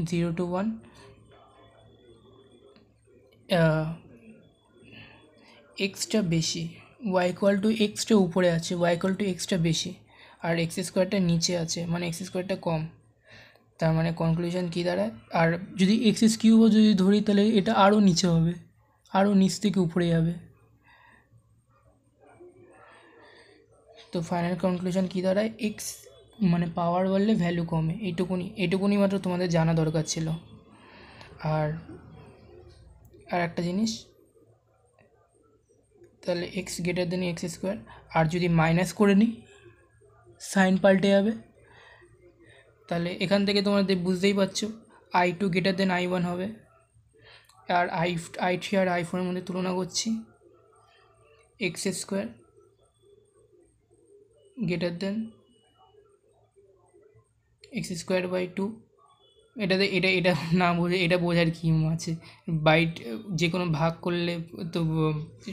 0 to 1 extra বেশি, Y equal to extra উপরে আছে, ওয়াই ইকুয়াল টু এক্সটা বেশি, আর এক্স স্কোয়ারটা নিচে আছে, মানে এক্স স্কোয়ারটা কম। তার মানে কনক্লুশন কী দাঁড়ায়, আর যদি এক্স কিউবও যদি ধরি তাহলে এটা আরও নিচে হবে, আরও নিচ থেকে উপরে যাবে। তো ফাইনাল কনক্লুশন কী দাঁড়ায়, এক্স মানে পাওয়ার বাড়লে ভ্যালু কমে, এইটুকুনি মাত্র তোমাদের জানা দরকার ছিল। আর একটা জিনিস, তাহলে x greater than x square, আর যদি মাইনাস করে নিই সাইন পাল্টে যাবে। তাহলে এখান থেকে তোমাদের বুঝতেই পারছো i2 গ্রেটার দেন i1 হবে। আর i3 আর i4 মধ্যে তুলনা করছি, X square greater than x square by 2। এটা না বোঝে, এটা বোঝার কী আছে, বাইট যে কোনো ভাগ করলে তো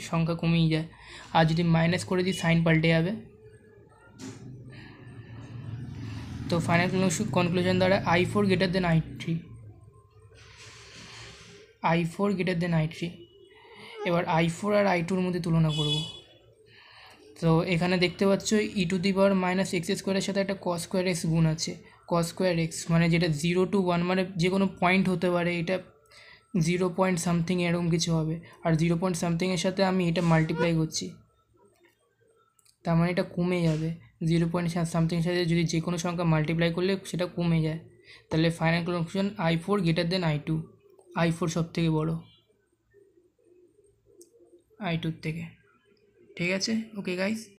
সংখ্যা কমেই যায়, আর যদি মাইনাস করে দিই সাইন পাল্টে যাবে। তো ফাইনাল কনক্লুশন দ্বারা i4 গ্রেটার দেন i3। এবার i4 আর i2-র মধ্যে তুলনা করব। তো এখানে দেখতে পাচ্ছ e⁻−x² সাথে একটা cos স্কোয়ার এক্স গুণ আছে, cos স্কোয়ার এক্স মানে যেটা 0 to 1 মানে যে কোনো পয়েন্ট হতে পারে, এটা 0 পয়েন্ট সামথিং এরকম কিছু হবে, আর 0 পয়েন্ট সামথিংয়ের সাথে আমি এটা মাল্টিপ্লাই করছি, তার মানে এটা কমে যাবে। 0 পয়েন্ট সামথিংয়ের সাথে যদি যে কোনো সংখ্যা মাল্টিপ্লাই করলে সেটা কমে যায়। তাহলে final conclusion i4 greater than i2, i4 সব থেকে বড়ো i2 থেকে। ঠিক আছে, ওকে গাইস।